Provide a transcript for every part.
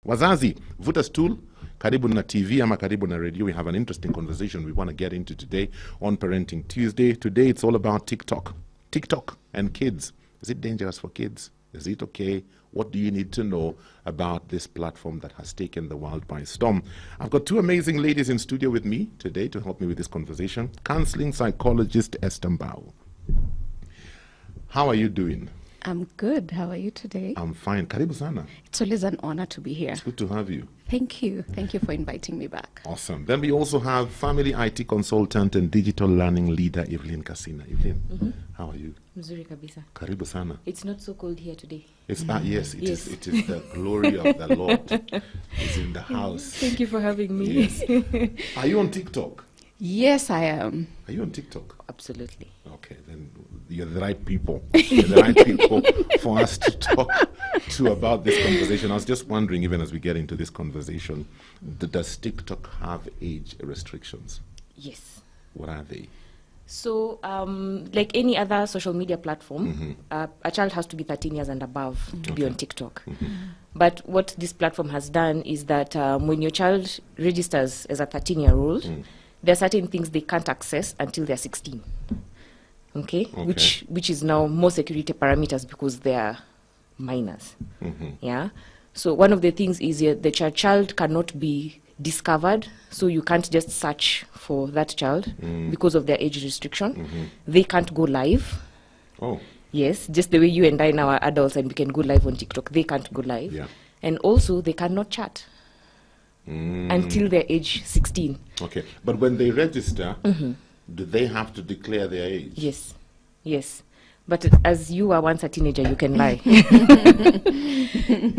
Wazazi, vuta stool. Karibu na TV ama karibu na radio. We have an interesting conversation we want to get into today on Parenting Tuesday. Today it's all about TikTok. TikTok and kids. Is it dangerous for kids? Is it okay? What do you need to know about this platform that has taken the world by storm? I've got two amazing ladies in studio with me today to help me with this conversation. Counseling psychologist Esther Mbao. How are you doing? I'm good. How are you today? I'm fine. Karibu sana. It's always an honor to be here. It's good to have you. Thank you. Thank you for inviting me back. Awesome. Then we also have family IT consultant and digital learning leader Evelyn Kasina. Evelyn, how are you? Mzuri kabisa. Karibu sana. It's not so cold here today. It's yes, it is. It is the glory of the Lord is in the house. Thank you for having me. Yes. Are you on TikTok? Yes, I am. Are you on TikTok? Absolutely. Okay, then you're the right people. You're the right people for us to talk to about this conversation. I was just wondering, even as we get into this conversation, does TikTok have age restrictions? Yes. What are they? So, like any other social media platform, a child has to be 13 years and above to be on TikTok. But what this platform has done is that when your child registers as a 13-year-old, there are certain things they can't access until they're 16. Okay? Which is now more security parameters because they are minors. Yeah. So one of the things is the child cannot be discovered, so you can't just search for that child because of their age restriction. They can't go live. Oh. Yes, just the way you and I now are adults and we can go live on TikTok, they can't go live. Yeah. And also they cannot chat until they're age 16. Okay, but when they register, do they have to declare their age? Yes, yes. But as you were once a teenager, you can lie.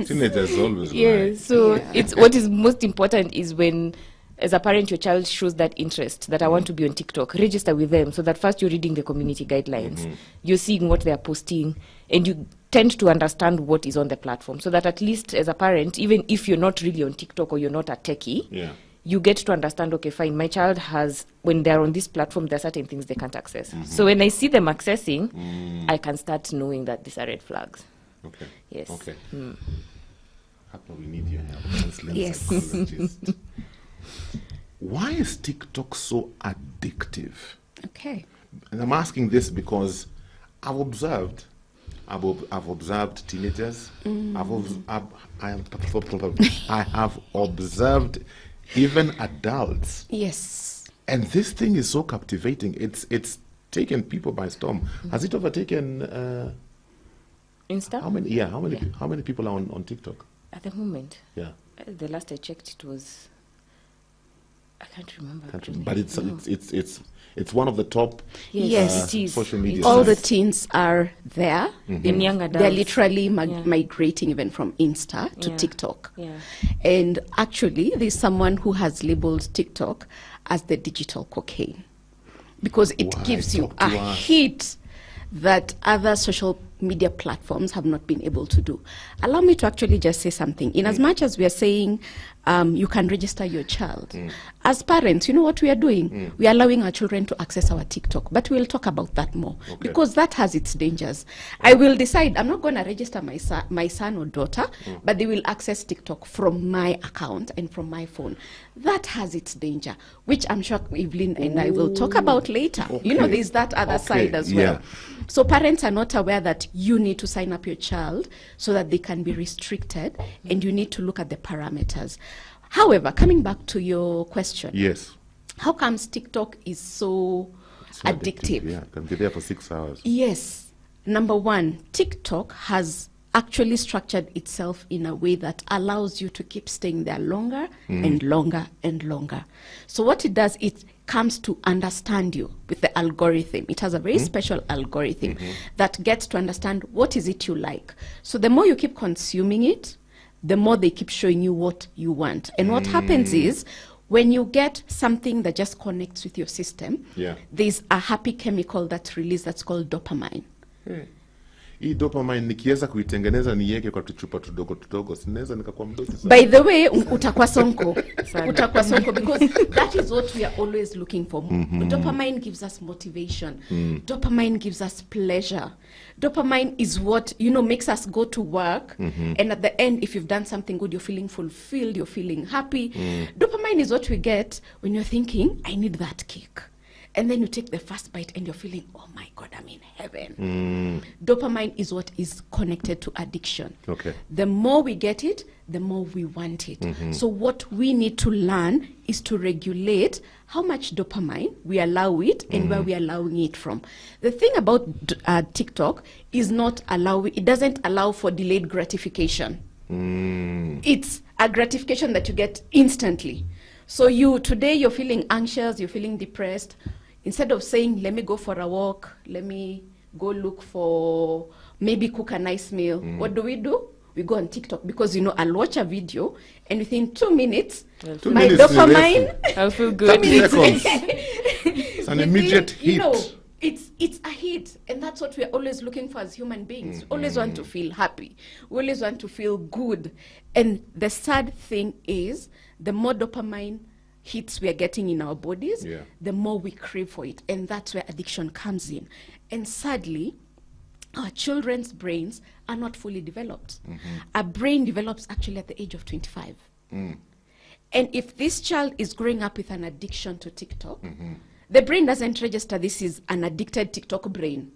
Teenagers always lie. Yeah, so it's what is most important is when, as a parent, your child shows that interest, that I want to be on TikTok, register with them so that first you're reading the community guidelines, you're seeing what they're posting, and you tend to understand what is on the platform so that at least as a parent, even if you're not really on TikTok or you're not a techie, you get to understand, okay, fine, my child has, when they're on this platform, there are certain things they can't access. So when I see them accessing, I can start knowing that these are red flags. Okay. Yes. Okay. Papa, we need your help. Counseling Yes. psychologist. Why is TikTok so addictive? Okay. And I'm asking this because I've observed teenagers. I have observed even adults. Yes. And this thing is so captivating. It's taken people by storm. Has it overtaken Insta? How many people are on TikTok? At the moment. Yeah. The last I checked, it was, I can't remember. But it's one of the top Yes, it is. social media All the sites. teens are there. And young adults. They're literally migrating even from Insta to TikTok. Yeah. And actually, there's someone who has labeled TikTok as the digital cocaine because it Why? gives you Talk to a us. hit that other social media platforms have not been able to do. Allow me to actually just say something. In as much as we are saying you can register your child, as parents, you know what we are doing? We are allowing our children to access our TikTok, but we'll talk about that more because that has its dangers. I will decide I'm not going to register my son or daughter, but they will access TikTok from my account and from my phone. That has its danger, which I'm sure Evelyn and I will talk about later. You know, there's that other side as well. So parents are not aware that you need to sign up your child so that they can be restricted, and you need to look at the parameters. However, coming back to your question, Yes. how comes TikTok is so addictive? Yeah, can be there for 6 hours. Yes. Number one, TikTok has actually structured itself in a way that allows you to keep staying there longer and longer and longer. So what it does, it comes to understand you with the algorithm. It has a very special algorithm that gets to understand what is it you like. So the more you keep consuming it, the more they keep showing you what you want. And what happens is, when you get something that just connects with your system, there's a happy chemical that's released that's called dopamine. hii dopamine nikiweza kuitengeneza niweke kwa tuchupa tudogo sinaweza nikakuwa mdosi sana. By the way, utakuwa sonko. Utakuwa sonko because that is what we are always looking for. Dopamine gives us motivation. Dopamine gives us pleasure. Dopamine is what, makes us go to work. And at the end, if you've done something good, you're feeling fulfilled, you're feeling happy. Dopamine is what we get when you're thinking, I need that kick. And then you take the first bite and you're feeling, oh my God, I'm in heaven. Dopamine is what is connected to addiction. Okay. The more we get it, the more we want it. So what we need to learn is to regulate how much dopamine we allow it and where we're allowing it from. The thing about TikTok is it doesn't allow for delayed gratification. It's a gratification that you get instantly. So today you're feeling anxious, you're feeling depressed. Instead of saying, let me go for a walk, let me go look for, maybe cook a nice meal. What do? We go on TikTok because, I'll watch a video and within 2 minutes, my dopamine, I'll feel good. 30 seconds. It's an immediate hit. It's a hit, and that's what we're always looking for as human beings. We always want to feel happy. We always want to feel good. And the sad thing is, the more dopamine hits we are getting in our bodies, the more we crave for it. And that's where addiction comes in. And sadly, our children's brains are not fully developed. A brain develops actually at the age of 25. And if this child is growing up with an addiction to TikTok, the brain doesn't register this is an addicted TikTok brain.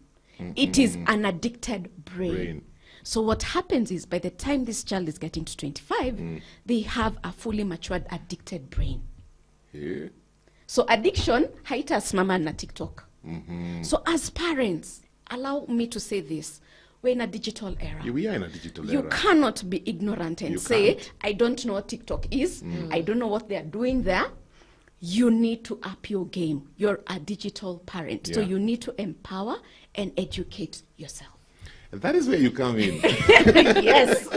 It is an addicted brain. So what happens is by the time this child is getting to 25, they have a fully matured addicted brain. Yeah. So addiction haitasimama na TikTok. So as parents, allow me to say this. We're in a digital era. Yeah, we are in a digital era. You cannot be ignorant and say, I don't know what TikTok is. I don't know what they're doing there. You need to up your game. You're a digital parent. So you need to empower and educate yourself. That is where you come in. Yes.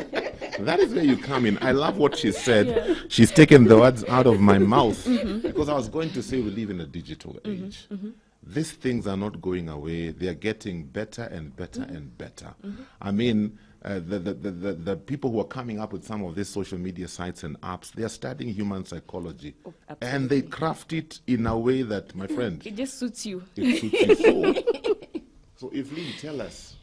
That is where you come in. I love what she said. She's taken the words out of my mouth. Because I was going to say we live in a digital age. These things are not going away. They are getting better and better and better. I mean, the people who are coming up with some of these social media sites and apps, they are studying human psychology. And they craft it in a way that, my friend... It just suits you. It suits you. So Evelyn, tell us,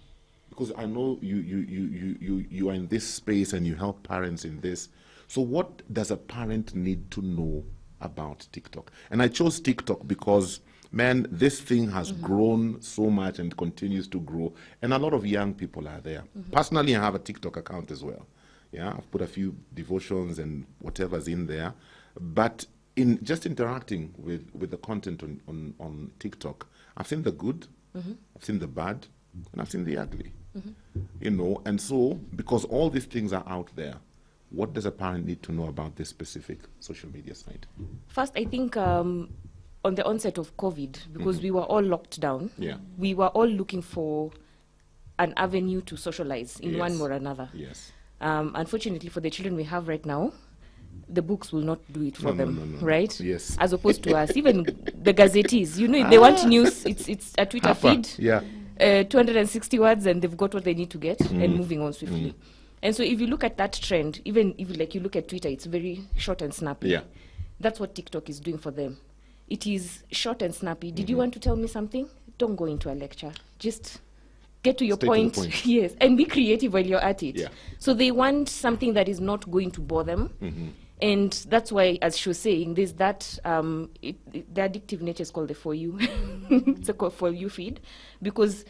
because I know you are in this space and you help parents in this. So what does a parent need to know about TikTok? And I chose TikTok because, man, this thing has grown so much and continues to grow. And a lot of young people are there. Personally, I have a TikTok account as well. Yeah, I've put a few devotions and whatever's in there. But in just interacting with the content on TikTok, I've seen the good, I've seen the bad, and I've seen the ugly. And so, because all these things are out there, what does a parent need to know about this specific social media site? First, I think on the onset of COVID, because we were all locked down, we were all looking for an avenue to socialize in one way or another. Yes. Unfortunately, for the children we have right now, the books will not do it for them, right? Yes. As opposed to us, even the gazettees, they want news. It's a Twitter feed. Yeah. 260 words, and they've got what they need to get, and moving on swiftly. And so if you look at that trend, even if you look at Twitter, it's very short and snappy. Yeah. That's what TikTok is doing for them. It is short and snappy. Did you want to tell me something? Don't go into a lecture. Just get to your point. Yes, and be creative while you're at it. Yeah. So they want something that is not going to bore them. And that's why, as she was saying, there's that, the addictive nature is called the For You. It's a For You feed. Because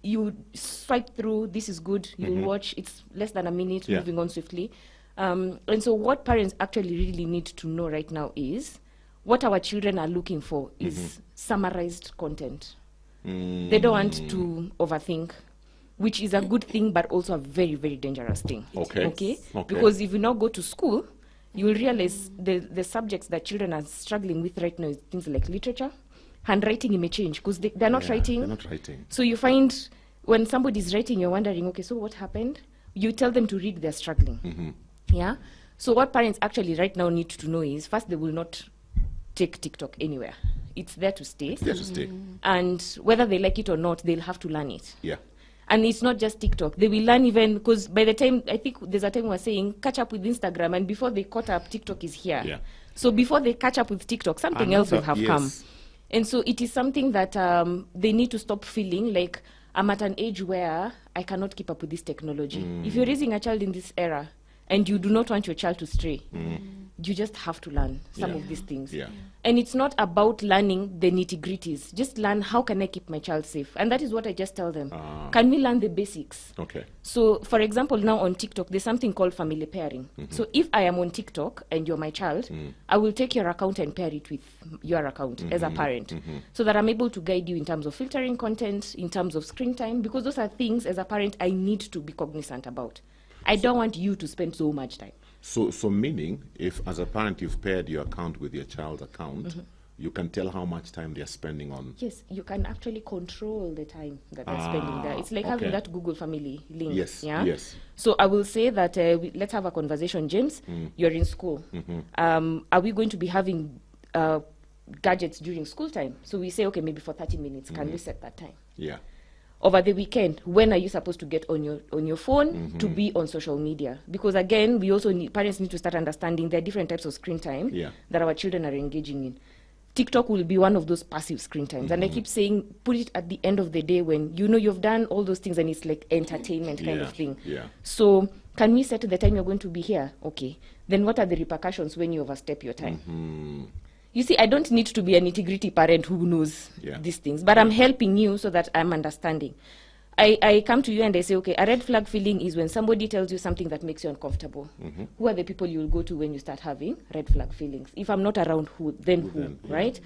you swipe through, this is good, you'll watch, it's less than a minute, moving on swiftly. And so what parents actually really need to know right now is, what our children are looking for is summarized content. They don't want to overthink, which is a good thing, but also a very, very dangerous thing. Okay? Because if you now go to school, you will realize the subjects that children are struggling with right now is things like literature. Handwriting may change because they're not writing. They're not writing. So you find when somebody's writing, you're wondering, okay, so what happened? You tell them to read, they're struggling. Yeah? So what parents actually right now need to know is, first, they will not take TikTok anywhere. It's there to stay. It's there to stay. And whether they like it or not, they'll have to learn it. Yeah. And it's not just TikTok. They will learn even, because by the time, I think there's a time we're saying, catch up with Instagram, and before they caught up, TikTok is here. Yeah. So before they catch up with TikTok, something else will have come. Yes. And so it is something that they need to stop feeling like, I'm at an age where I cannot keep up with this technology. If you're raising a child in this era, and you do not want your child to stray, you just have to learn some of these things. Yeah. And it's not about learning the nitty-gritties. Just learn, how can I keep my child safe? And that is what I just tell them. Can we learn the basics? Okay. So, for example, now on TikTok, there's something called family pairing. So if I am on TikTok and you're my child, I will take your account and pair it with your account as a parent, so that I'm able to guide you in terms of filtering content, in terms of screen time, because those are things as a parent I need to be cognizant about. I don't want you to spend so much time. So meaning, if as a parent you've paired your account with your child's account, you can tell how much time they're spending on. Yes, you can actually control the time that they're spending there. It's like having that Google Family link. Yes, Yeah. yes. So I will say that let's have a conversation, James. You're in school. Are we going to be having gadgets during school time? So we say, okay, maybe for 30 minutes. Can we set that time? Yeah. Over the weekend, when are you supposed to get on your phone to be on social media? Because again, we also parents need to start understanding there are different types of screen time that our children are engaging in. TikTok will be one of those passive screen times. And I keep saying, put it at the end of the day when you know you've done all those things and it's like entertainment kind of thing. Yeah. So can we set the time you're going to be here? Okay. Then what are the repercussions when you overstep your time? You see, I don't need to be an nitty-gritty parent who knows these things, but I'm helping you so that I'm understanding. I come to you and I say, okay, a red flag feeling is when somebody tells you something that makes you uncomfortable. Who are the people you will go to when you start having red flag feelings? If I'm not around, who? Then who, right?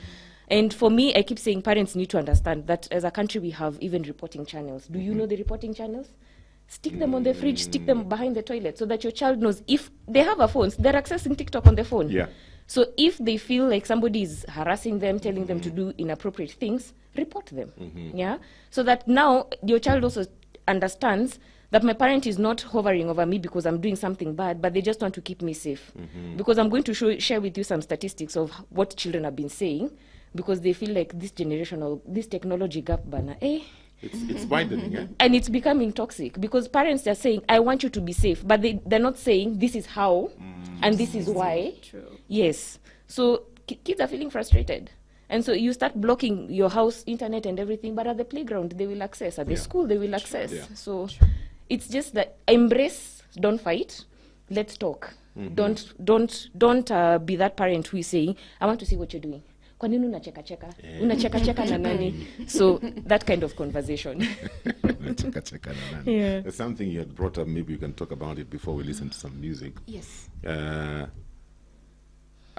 And for me, I keep saying parents need to understand that as a country we have even reporting channels. Do you know the reporting channels? Stick them on the fridge, stick them behind the toilet so that your child knows if they have a phone, they're accessing TikTok on their phone. Yeah. So if they feel like somebody is harassing them, telling them to do inappropriate things, report them. Yeah. So that now your child also understands that my parent is not hovering over me because I'm doing something bad, but they just want to keep me safe. Because I'm going to share with you some statistics of what children have been saying, because they feel like this generational, this technology gap banner, It's widening, eh? and it's becoming toxic because parents are saying, I want you to be safe, but they're not saying this is how and this is why. True. Yes. So kids are feeling frustrated. And so you start blocking your house, internet and everything, but at the playground they will access, at the school they will access. So it's just that embrace, don't fight, let's talk. Don't be that parent who is saying, I want to see what you're doing. Kwa nini unacheka-cheka? Unacheka-cheka na nani? So that kind of conversation. Yeah. There's something you had brought up, maybe you can talk about it before we listen to some music. Yes. A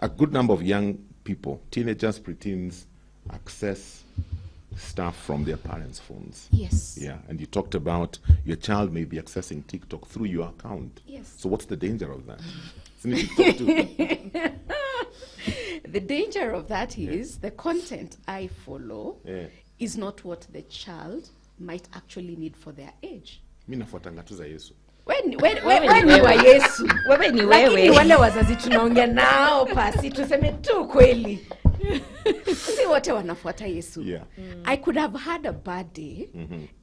good number of young people, teenagers, preteens, access stuff from their parents' phones. Yes. Yeah, and you talked about your child may be accessing TikTok through your account. Yes. So what's the danger of that? Isn't it TikTok too? The danger of that is the content I follow is not what the child might actually need for their age. Mimi nafuatanga tu za Yesu. Wewe ni wa Yesu. Wewe ni Lakini wewe. wale wazazi tunaongea nao pasi tuseme tu kweli. Si wote wanafuata Yesu. Yeah. I could have had a bad day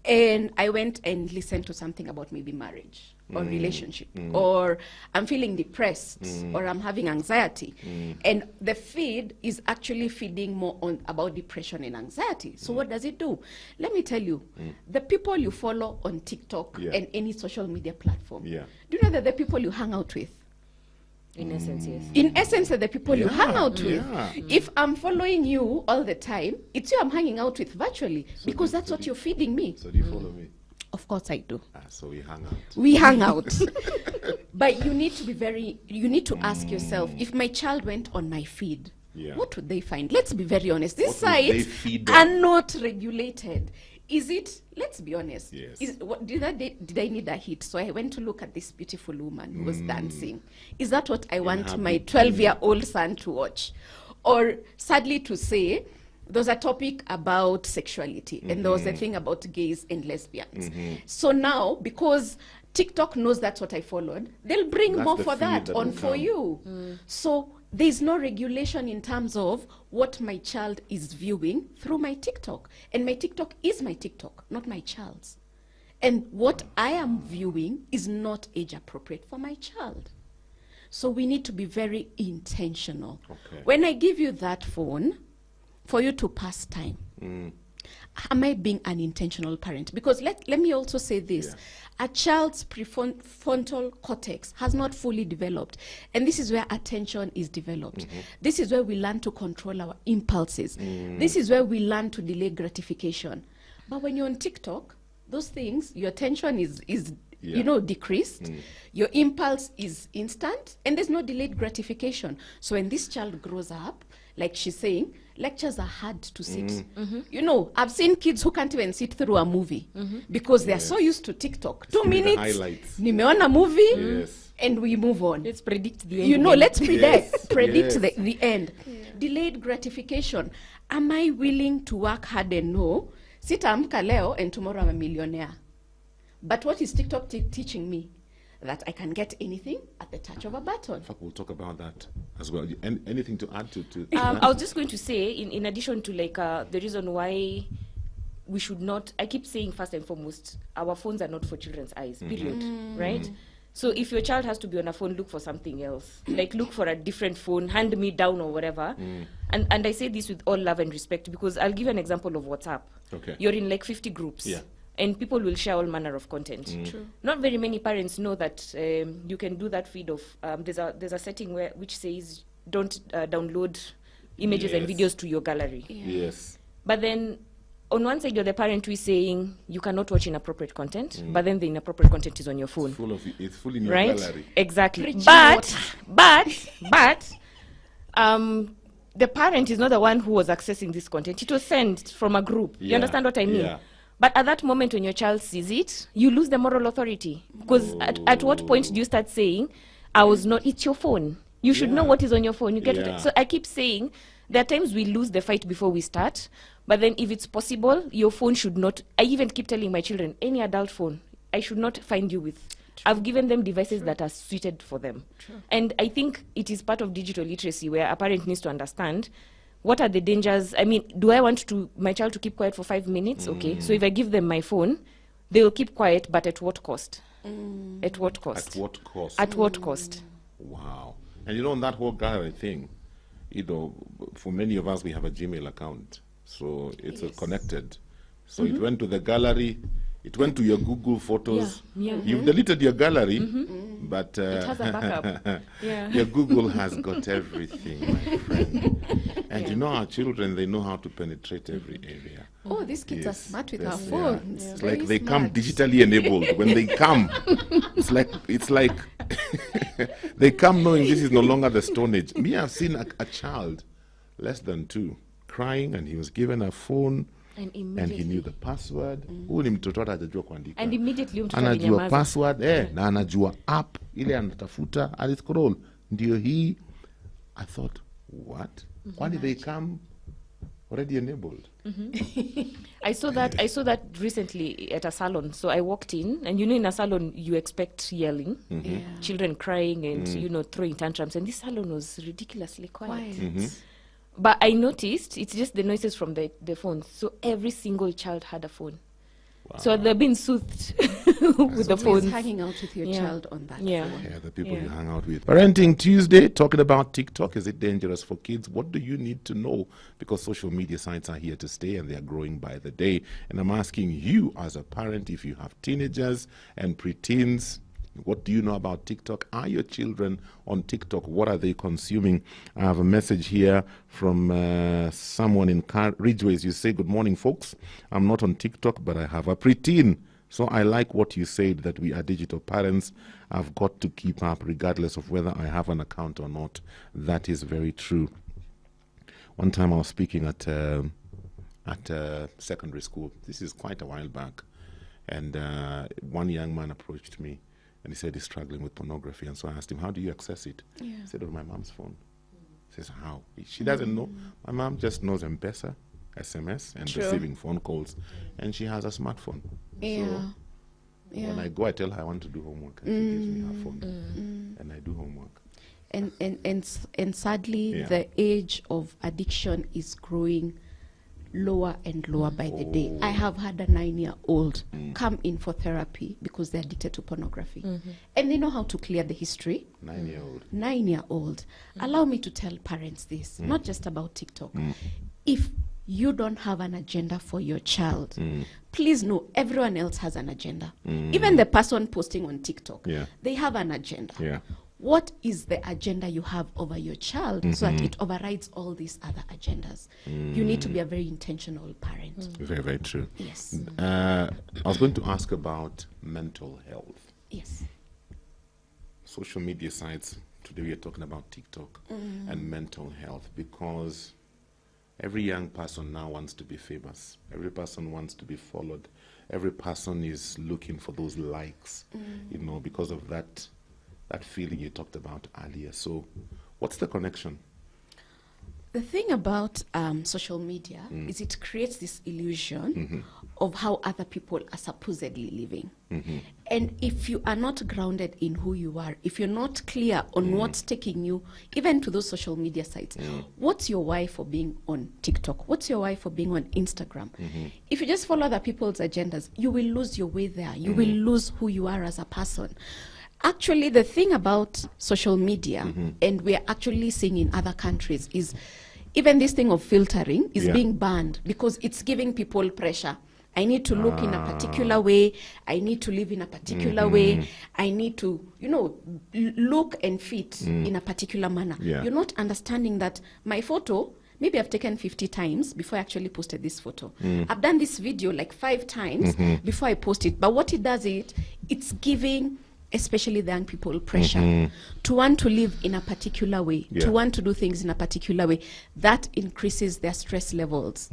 and I went and listened to something about maybe marriage or relationship or I'm feeling depressed or I'm having anxiety and the feed is actually feeding more on about depression and anxiety. So what does it do? Let me tell you, the people you follow on TikTok and any social media platform, do you know that the people you hang out with? In essence, yes. In essence, they're the people you hang out with. If I'm following you all the time, it's you I'm hanging out with virtually because that's what you're feeding me. So do you follow me? Of course I do. So we hang out. We hang out. But you need to be you need to ask yourself, if my child went on my feed, what would they find? Let's be very honest. These sites are not regulated. Is it, let's be honest, did I need a hit? So I went to look at this beautiful woman who was dancing. Is that what I want my 12-year-old son to watch? Or sadly to say, there was a topic about sexuality and there was a thing about gays and lesbians. So now, because TikTok knows that's what I followed, they'll bring more for that on for you. So there's no regulation in terms of what my child is viewing through my TikTok. And my TikTok is my TikTok, not my child's. And what I am viewing is not age appropriate for my child. So we need to be very intentional. Okay. When I give you that phone for you to pass time, am I being an intentional parent? Because let me also say this. Yeah. A child's prefrontal cortex has not fully developed. And this is where attention is developed. This is where we learn to control our impulses. This is where we learn to delay gratification. But when you're on TikTok, those things, your attention is decreased. Your impulse is instant, and there's no delayed gratification. So when this child grows up, like she's saying, lectures are hard to sit. You know, I've seen kids who can't even sit through a movie because they're so used to TikTok. 2 minutes, highlights. nimeona movie, Yes. and we move on. Let's predict the end. You know, let's predict Yes. the end. Delayed gratification. Am I willing to work hard and know, sitaamka leo and tomorrow I'm a millionaire? But what is TikTok teaching me? That I can get anything at the touch of a button. In fact, we'll talk about that as well. Anything to add to I was just going to say, in addition to the reason why we should not, I keep saying first and foremost, our phones are not for children's eyes, period, right? So if your child has to be on a phone, look for something else. Like look for a different phone, hand me down or whatever. And I say this with all love and respect because I'll give you an example of WhatsApp. Okay. You're in 50 groups. Yeah. And people will share all manner of content. True. Not very many parents know that you can do that feed of, there's a setting which says don't download images and videos to your gallery. Yes. But then on one side, you're the parent who is saying you cannot watch inappropriate content, but then the inappropriate content is on your phone. It's full in your Right? gallery. Exactly. Preaching But the parent is not the one who was accessing this content. It was sent from a group. You Yeah, understand what I mean? yeah. But at that moment when your child sees it, you lose the moral authority. Because at what point do you start saying, it's your phone. You should know what is on your phone. You get Yeah. it. So I keep saying, there are times we lose the fight before we start. But then if it's possible, your phone should not, I even keep telling my children, any adult phone, I should not find you with. I've given them devices that are suited for them. And I think it is part of digital literacy where a parent needs to understand what are the dangers. I mean, do I want my child to keep quiet for 5 minutes? Okay. So if I give them my phone, they will keep quiet, but at what cost? At what cost? At what cost? At what cost? Wow. And on that whole gallery thing, for many of us, we have a Gmail account. So it's connected. So it went to the gallery. It went to your Google Photos. Yeah. You've deleted your gallery, but It has a backup. Yeah. your Google has got everything, my friend. And our children, they know how to penetrate every area. Oh, these kids are Yes, smart with yes, our yeah. phones. It's Very like they come smart. digitally enabled. When they come, it's like they come knowing this is no longer the Stone Age. Me, I've seen a child less than 2 crying, and he was given a phone. And And he immediately. knew the password. Huyu ni mtoto hata hajajua kuandika. And immediately mtoto Anajua alinyamaza. password na anajua app ile anatafuta, aliscroll ndio hii. I thought, what? Why did they come already enabled? I saw that recently at a salon. So I walked in, and in a salon you expect yelling, children crying, and throwing tantrums. And this salon was ridiculously quiet. But I noticed it's just the noises from the phones. So every single child had a phone. Wow. So they've been soothed with the Who is phones. hanging out with your child on that phone? Yeah, the people you hang out with. Parenting Tuesday, talking about TikTok. Is it dangerous for kids? What do you need to know? Because social media sites are here to stay and they are growing by the day. And I'm asking you as a parent, if you have teenagers and preteens, what do you know about TikTok? Are your children on TikTok? What are they consuming? I have a message here from someone in Ridgeways. You say, good morning, folks. I'm not on TikTok, but I have a preteen. So I like what you said, that we are digital parents. I've got to keep up regardless of whether I have an account or not. That is very true. One time I was speaking at secondary school. This is quite a while back. And one young man approached me. And he said he's struggling with pornography. And so I asked him, how do you access it? He said, on my mom's phone. He says, how? She doesn't know. My mom just knows M-Pesa, SMS, and receiving phone calls. And she has a smartphone. So when I go, I tell her I want to do homework. And she gives me her phone. And I do homework. And sadly, the age of addiction is growing lower and lower by the day. I have had a 9-year-old come in for therapy because they're addicted to pornography. And they know how to clear the history. 9-year-old. 9-year-old. Allow me to tell parents this, not just about TikTok. If you don't have an agenda for your child, please know everyone else has an agenda. Even the person posting on TikTok, they have an agenda. Yeah. What is the agenda you have over your child so that it overrides all these other agendas? You need to be a very intentional parent. Very, very true. Yes. I was going to ask about mental health. Yes. Social media sites, today we are talking about TikTok and mental health, because every young person now wants to be famous. Every person wants to be followed. Every person is looking for those likes, you know, because of that feeling you talked about earlier. So what's the connection? The thing about social media is it creates this illusion of how other people are supposedly living. And if you are not grounded in who you are, if you're not clear on what's taking you even to those social media sites, what's your why for being on TikTok? What's your why for being on Instagram? If you just follow other people's agendas, you will lose your way there. You will lose who you are as a person. Actually, the thing about social media, and we're actually seeing in other countries, is even this thing of filtering is being banned because it's giving people pressure. I need to look in a particular way. I need to live in a particular way. I need to, you know, look and fit in a particular manner. You're not understanding that my photo, maybe I've taken 50 times before I actually posted this photo. I've done this video like 5 times before I post it. But what it does, it's giving especially the young people pressure to want to live in a particular way, to want to do things in a particular way. That increases their stress levels.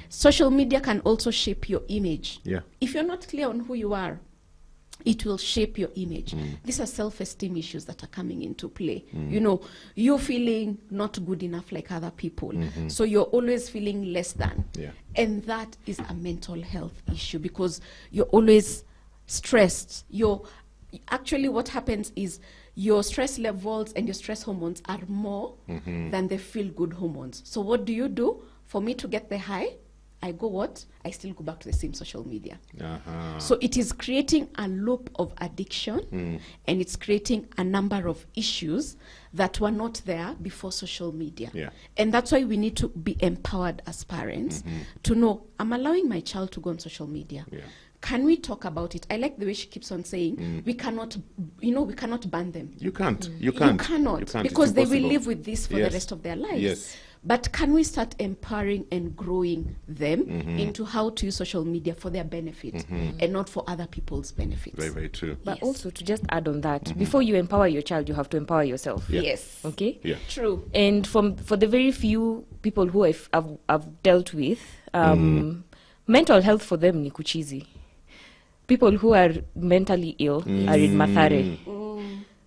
Social media can also shape your image. If you're not clear on who you are, it will shape your image. These are self-esteem issues that are coming into play. You know, you're feeling not good enough like other people. So you're always feeling less than. And that is a mental health issue because you're always stressed. Actually, what happens is your stress levels and your stress hormones are more than the feel-good hormones. So what do? For me to get the high, I go what? I still go back to the same social media. So it is creating a loop of addiction, and it's creating a number of issues that were not there before social media. And that's why we need to be empowered as parents to know, I'm allowing my child to go on social media. Can we talk about it? I like the way she keeps on saying we cannot, we cannot ban them. You can't. You cannot because they will live with this for the rest of their lives. But can we start empowering and growing them into how to use social media for their benefit and not for other people's benefits? Very, very true. But also to just add on that, before you empower your child, you have to empower yourself. Yes. Okay? True. And for the very few people who I've dealt with, mental health for them ni kuchizi. People who are mentally ill are in Mathare.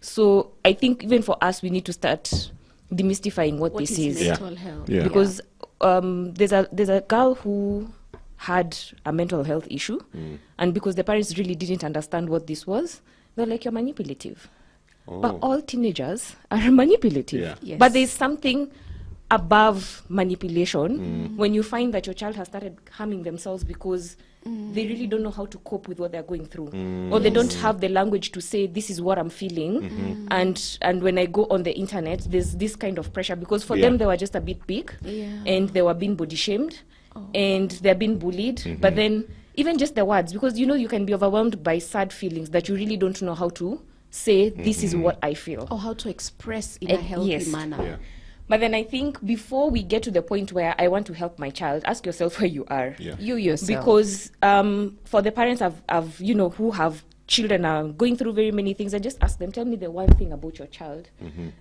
So I think even for us, we need to start demystifying what this is. Mental health? Because there's a girl who had a mental health issue, and because the parents really didn't understand what this was, they're like, you're manipulative. But all teenagers are manipulative. But there's something above manipulation when you find that your child has started harming themselves because they really don't know how to cope with what they're going through, or they don't have the language to say, this is what I'm feeling, and when I go on the internet, there's this kind of pressure, because for them, they were just a bit big, and they were being body shamed, and they're being bullied, but then even just the words, because you can be overwhelmed by sad feelings that you really don't know how to say, this is what I feel. Or how to express in a healthy manner. But then I think before we get to the point where I want to help my child, ask yourself where you are. You yourself. Because for the parents who have children are going through very many things, I just ask them, tell me the one thing about your child.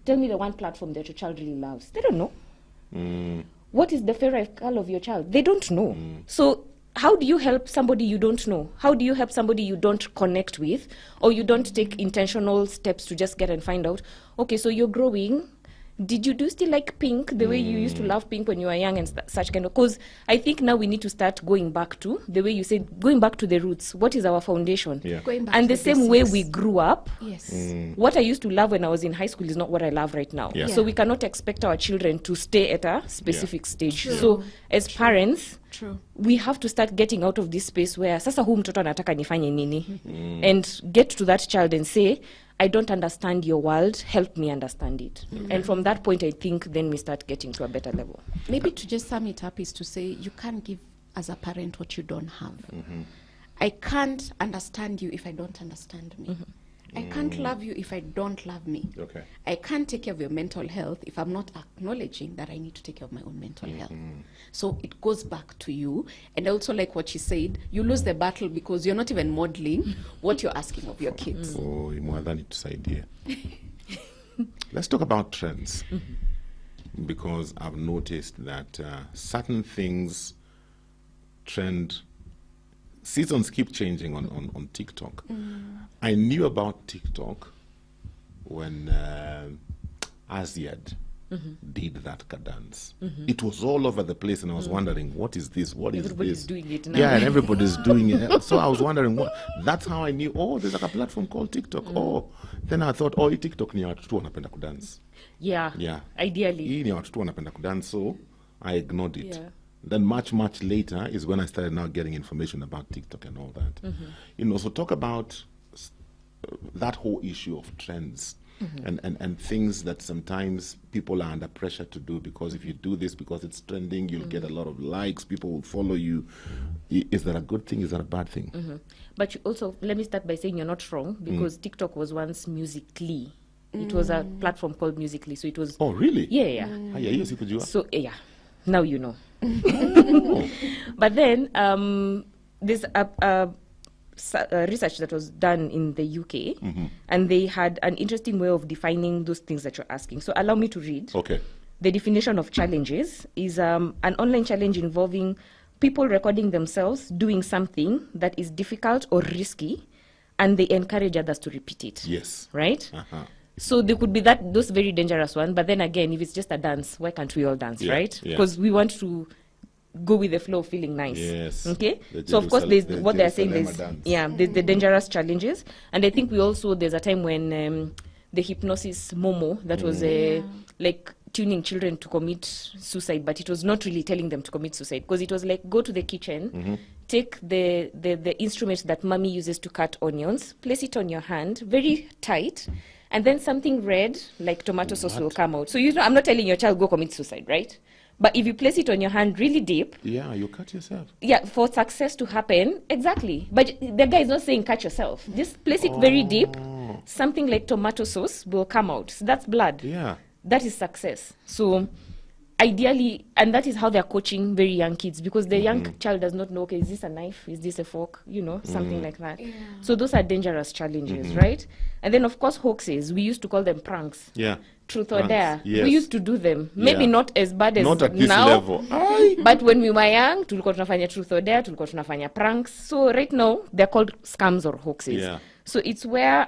Tell me the one platform that your child really loves. They don't know. What is the favorite color of your child? They don't know. So how do you help somebody you don't know? How do you help somebody you don't connect with, or you don't take intentional steps to just get and find out, okay, so you're growing. did you still like pink the way you used to love pink when you were young and such kind of, because I think now we need to start going back to the way you said, going back to the roots. What is our foundation? Yeah. Going back And to the same way basics. we grew up, Yes. what I used to love when I was in high school is not what I love right now. Yeah. So we cannot expect our children to stay at a specific stage. True. So as parents, True. we have to start getting out of this space where sasa huu mtoto anataka nifanye nini, and get to that child and say, I don't understand your world, help me understand it. And from that point, I think then we start getting to a better level. Maybe to just sum it up is to say you can't give as a parent what you don't have. I can't understand you if I don't understand me. I can't love you if I don't love me. Okay. I can't take care of your mental health if I'm not acknowledging that I need to take care of my own mental health. So it goes back to you. And I also like what she said, you lose the battle because you're not even modeling what you're asking of your kids. Oh, imwadhani tusaidie. Let's talk about trends. Because I've noticed that certain things trend. Seasons keep changing on TikTok. I knew about TikTok when Aziad did that dance. It was all over the place, and I was wondering, what is this? What is Everybody's this? doing it now. Yeah, and everybody's doing it. So I was wondering, what? That's how I knew, oh, there's like a platform called TikTok. Oh, then I thought, oh, TikTok ni watu tu wanapenda kudance. Yeah. Yeah. Ideally. Hii ni watu tu wanapenda kudance, so I ignored it. Yeah. Then much later is when I started now getting information about TikTok and all that. You know, so talk about that whole issue of trends and things that sometimes people are under pressure to do, because if you do this because it's trending, you'll get a lot of likes, people will follow you. Is that a good thing? Is that a bad thing? But you also, let me start by saying you're not wrong, because TikTok was once Musical.ly. It was a platform called Musical.ly, so it was... Oh, really? Yeah. Haya, hiyo sikujua. So, yeah, now you know. But then there's a research that was done in the UK, and they had an interesting way of defining those things that you're asking. So allow me to read. Okay. The definition of challenges is an online challenge involving people recording themselves doing something that is difficult or risky, and they encourage others to repeat it. Yes. Right? So there could be those very dangerous ones. But then again, if it's just a dance, why can't we all dance, right? Yeah. Because we want to go with the flow, feeling nice. Yes. Okay. The So of course, there's the what they're saying. Jerusalem dance. There's the dangerous challenges, and I think there's a time when the hypnosis Momo that was like tuning children to commit suicide, but it was not really telling them to commit suicide, because it was like, go to the kitchen, take the instrument that mommy uses to cut onions, place it on your hand very tight, and then something red like tomato sauce will come out. So I'm not telling your child go commit suicide, right? But if you place it on your hand really deep, Yeah, you cut yourself. yeah, for success to happen, exactly. But the guy is not saying cut yourself. Just place it very deep. Something like tomato sauce will come out. So that's blood. Yeah. That is success. So ideally, and that is how they're coaching very young kids, because the young child does not know, okay, is this a knife? Is this a fork? Something like that. Yeah. So those are dangerous challenges, right? And then, of course, hoaxes. We used to call them pranks. Yeah. Truth or Pranks, dare. yes. We used to do them. Maybe Yeah. not as bad as Not at this now. level. But when we were young, tulikuwa tunafanya truth or dare, tulikuwa tunafanya pranks. So right now, they're called scams or hoaxes. Yeah. So it's where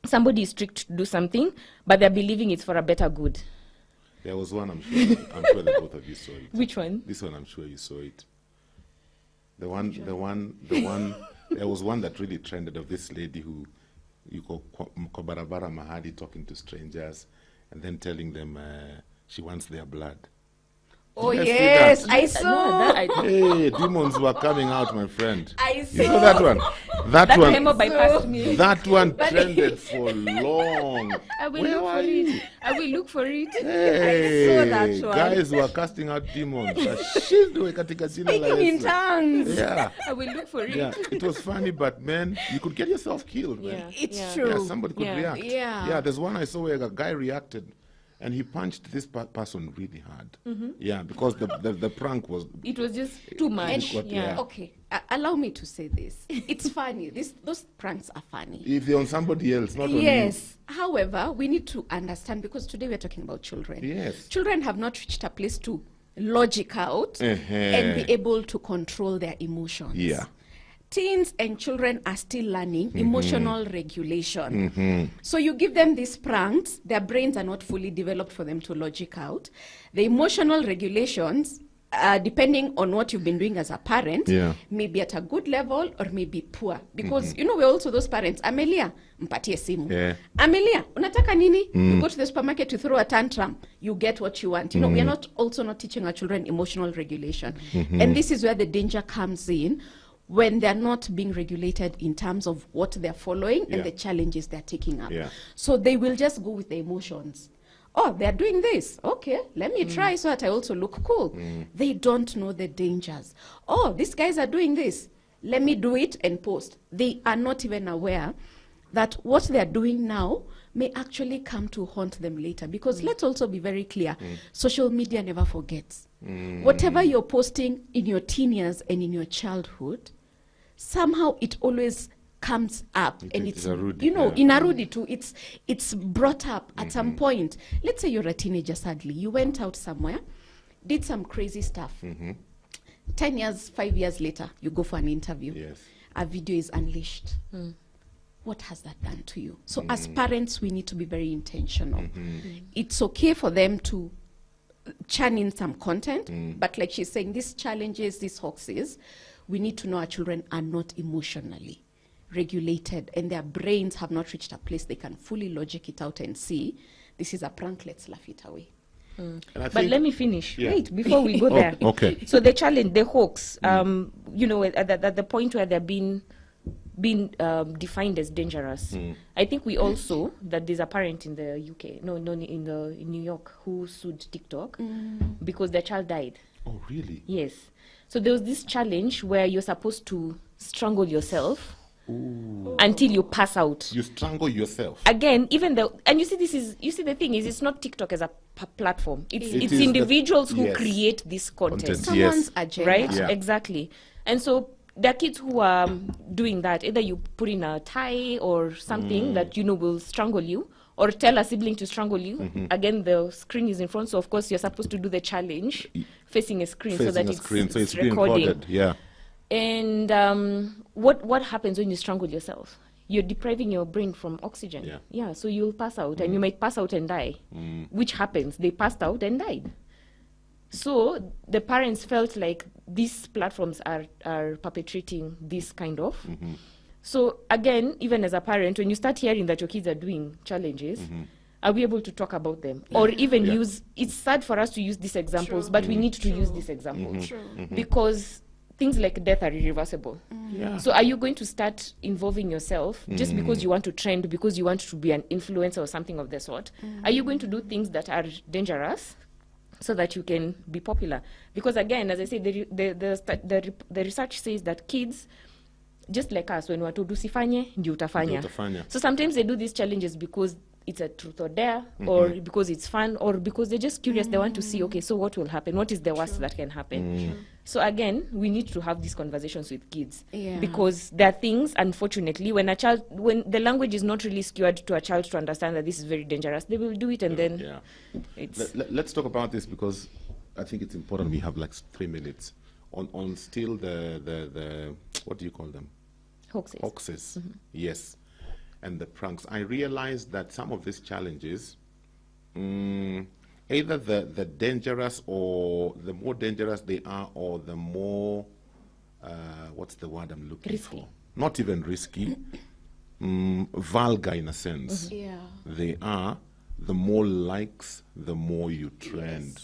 somebody is tricked to do something, but they're believing it's for a better good. There was one, I'm sure that both of you saw it. Which one? This one, I'm sure you saw it. The one, there was one that really trended, of this lady who, you go Kobarabara Mahadi, talking to strangers and then telling them she wants their blood. Oh, Did you guys see yes, that? I saw. Hey, demons were coming out, my friend. I You saw that one? That one. memo bypassed me. That one trended for long. I will Where look were for you? it. I will look for it. Hey, I saw that one. guys were casting out demons. Ashindwe katika jina la Speaking in Yesu. tongues. Yeah. I will look for it. Yeah, it was funny, but man, you could get yourself killed, man. It's true. Yeah, somebody could Yeah. react. Yeah. Yeah, there's one I saw where a guy reacted and he punched this person really hard. Yeah, because the prank was... It was just too much. got- Yeah. Okay, allow me to say this. It's funny. Those pranks are funny. If they're on somebody else, not on you. Yes. However, we need to understand, because today we're talking about children. Yes. Children have not reached a place to logic out Uh-huh. and be able to control their emotions. Yeah. teens and children are still learning emotional regulation. So you give them these pranks, their brains are not fully developed for them to logic out. The emotional regulations, depending on what you've been doing as a parent, may be at a good level or may be poor. Because, you know, we're also those parents. Amelia, mpatie simu. Amelia, unataka nini? You go to the supermarket, you throw a tantrum, you get what you want. You know, we are not teaching our children emotional regulation. And this is where the danger comes in, when they're not being regulated in terms of what they're following and the challenges they're taking up. So they will just go with the emotions. Oh, they're doing this. Okay, let me try so that I also look cool. They don't know the dangers. Oh, these guys are doing this. Let me do it and post. They are not even aware that what they're doing now may actually come to haunt them later. Because let's also be very clear, social media never forgets. Whatever you're posting in your teen years and in your childhood, somehow it always comes up, and it's you know, in Arudi too, it's brought up at some point. Let's say you're a teenager, sadly you went out somewhere, did some crazy stuff. 10 years, 5 years later, you go for an interview, a video is unleashed. What has that done to you? So as parents, we need to be very intentional. It's okay for them to churn in some content, but like she's saying, these challenges, these hoaxes, we need to know our children are not emotionally regulated, and their brains have not reached a place they can fully logic it out and see, this is a prank, let's laugh it away. But let me finish. Wait, before we go there. Okay. So the challenge, the hoax, you know, at the point where they're being defined as dangerous. I think we also, that there's a parent in the UK, in New York, who sued TikTok because their child died. Oh, really? Yes. So there was this challenge where you're supposed to strangle yourself until you pass out. You strangle yourself. Again, even though, and you see the thing is, it's not TikTok as a platform. It's individuals who create this content. Someone's agenda. Right? Yeah. Exactly. And so there are kids who are doing that. Either you put in a tie or something that, you know, will strangle you, or tell a sibling to strangle you. Again, the screen is in front, so of course you're supposed to do the challenge facing a screen, so that it's recording. Yeah. And what happens when you strangle yourself? You're depriving your brain from oxygen. Yeah, so you'll pass out, and you might pass out and die. Which happens? They passed out and died. So the parents felt like these platforms are perpetrating this kind of. So again, even as a parent, when you start hearing that your kids are doing challenges, are we able to talk about them? Or even use, it's sad for us to use these examples, but we need to use these examples. Because things like death are irreversible. So are you going to start involving yourself just because you want to trend, because you want to be an influencer or something of the sort? Are you going to do things that are dangerous so that you can be popular? Because again, as I say, the research says that kids, just like us, when we're told usifanye, ndio utafanya. So sometimes they do these challenges because it's a truth or dare, or because it's fun, or because they're just curious. They want to see, okay, so what will happen? What is the worst that can happen? So again, we need to have these conversations with kids, because there are things, unfortunately, when the language is not really skewed to a child to understand that this is very dangerous, they will do it, and then it's... Let's talk about this, because I think it's important. We have like 3 minutes on still the what do you call them? Hoaxes. Yes. And the pranks. I realized that some of these challenges, either the dangerous, or the more dangerous they are, or the more what's the word I'm looking for? Not even risky, vulgar in a sense. They are, the more likes, the more you trend.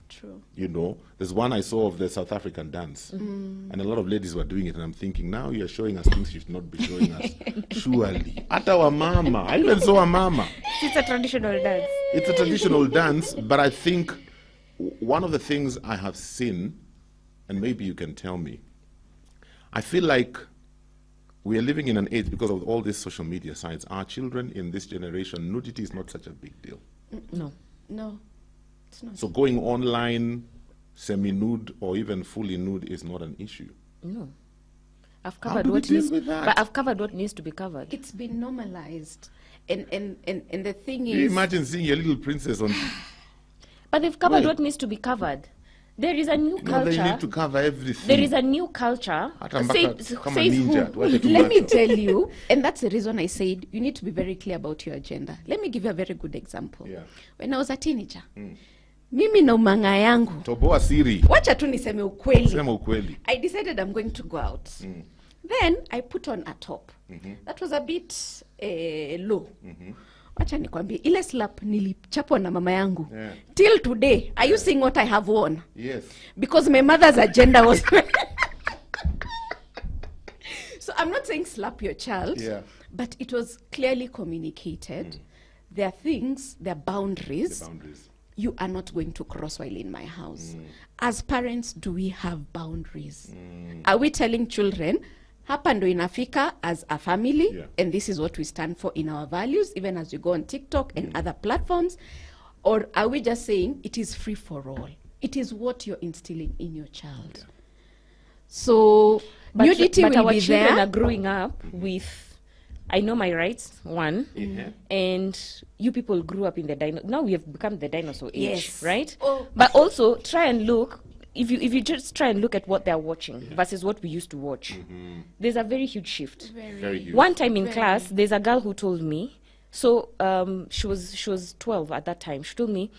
True. You know, there's one I saw of the South African dance, and a lot of ladies were doing it, and I'm thinking, now you're showing us things you should not be showing us. Surely. At our mama. I even saw a mama. It's a traditional dance. It's a traditional dance, but I think one of the things I have seen, and maybe you can tell me, I feel like we are living in an age, because of all these social media sites, our children in this generation, nudity is not such a big deal. No. So going online, semi-nude or even fully nude is not an issue. No. I've covered what needs, but I've covered what needs to be covered. It's been normalized. And the thing is... You imagine seeing your little princess on... But they've covered what needs to be covered. There is a new No, culture. they need to cover everything. There is a new culture. Hata mpaka kama ninja, tuache tu Let me macho. tell you, and that's the reason I said you need to be very clear about your agenda. Let me give you a very good example. Yeah. When I was a teenager, mimi na umanga yangu, Toboa siri. wacha tu niseme ukweli. Sema ukweli. I decided I'm going to go out. Then I put on a top. That was a bit low. Wacha nikwambie, ile slap nilichapwa na mama yangu. Yeah. Till today, are you seeing what I have worn? Yes. Because my mother's agenda was... So I'm not saying slap your child, Yeah. but it was clearly communicated. There are things, there are boundaries. The boundaries. You are not going to cross while in my house. As parents, do we have boundaries? Are we telling children, hapa ndo inafika as a family, Yeah. and this is what we stand for in our values, even as you go on TikTok and other platforms? Or are we just saying it is free for all? It is what you're instilling in your child. Yeah. So nudity but will our be children there. are growing up with, I know my rights, one, and you people grew up in the now we have become the dinosaur age, Yes. right? Oh. But also try and look, if you just try and look at what they're watching versus what we used to watch, there's a very huge shift. Very huge. One time in class, there's a girl who told me, so she was 12 at that time. She told me,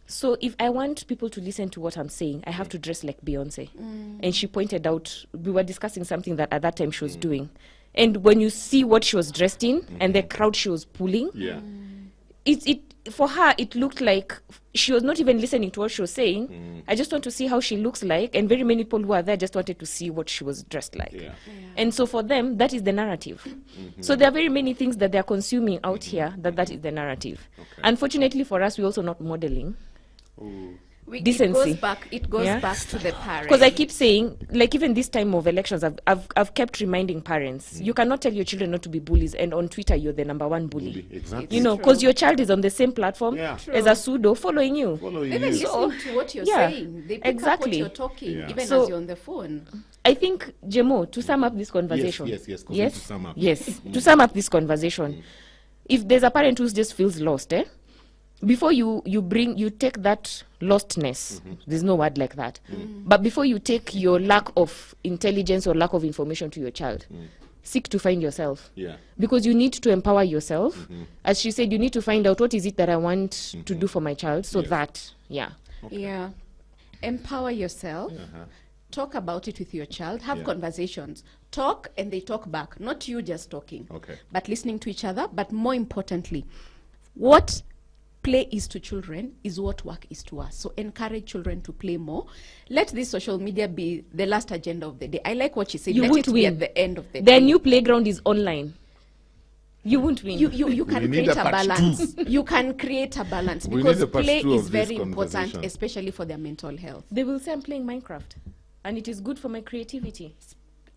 so if I want people to listen to what I'm saying, I have to dress like Beyonce. And she pointed out, we were discussing something that at that time she was doing. And when you see what she was dressed in and the crowd she was pulling, Yeah. it for her, it looked like she was not even listening to what she was saying. I just want to see how she looks like. And very many people who are there just wanted to see what she was dressed like. Yeah. And so for them, that is the narrative. So there are very many things that they're consuming out here that is the narrative. Okay. Unfortunately for us, we're also not modeling. It Decency. goes Yeah. back to the parents. Because I keep saying, like even this time of elections, I've kept reminding parents, you cannot tell your children not to be bullies, and on Twitter you're the number one bully. Exactly. You know, True. because your child is on the same platform Yeah. as a pseudo following you. Following Even you. listening to what you're Yeah, saying, they pick up what exactly. you're talking, Yeah. even So- as you're on the phone. I think, Jemo, to sum up this conversation. Yes, 'cause we need to sum up. Yes, to sum up this conversation. If there's a parent who just feels lost, before you take that lostness, there's no word like that, but before you take your lack of intelligence or lack of information to your child, seek to find yourself. Yeah. Because you need to empower yourself. As she said, you need to find out what is it that I want to do for my child, so Yes. that, Yeah. Empower yourself. Talk about it with your child. Have Yeah. conversations. Talk and they talk back. Not you just talking. Okay. But listening to each other. But more importantly, what play is to children is what work is to us. So encourage children to play more. Let this social media be the last agenda of the day. I like what she said. You Let won't it be win. at the end of the their day. new playground is online. You won't win. You We can need create a a part balance. You can create a balance We because need a part play two of is this very important, conversation. especially for their mental health. They will say I'm playing Minecraft, and it is good for my creativity.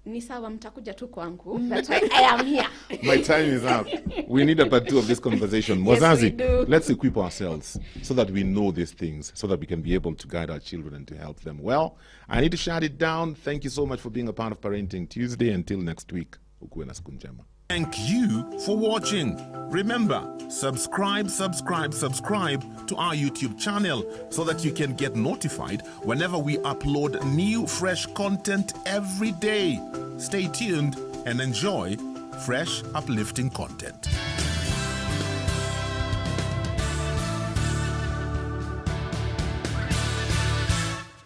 Ni sawa, mtakuja tu kwangu. That's why I am here. My time is up. We need a part two of this conversation. Yes, Mwazazi, we do. let's equip ourselves so that we know these things, so that we can be able to guide our children and to help them. Well, I need to shut it down. Thank you so much for being a part of Parenting Tuesday. Until next week, ukuwe na siku njema. Thank you for watching. Remember, subscribe to our YouTube channel so that you can get notified whenever we upload new fresh content every day. Stay tuned and enjoy fresh, uplifting content.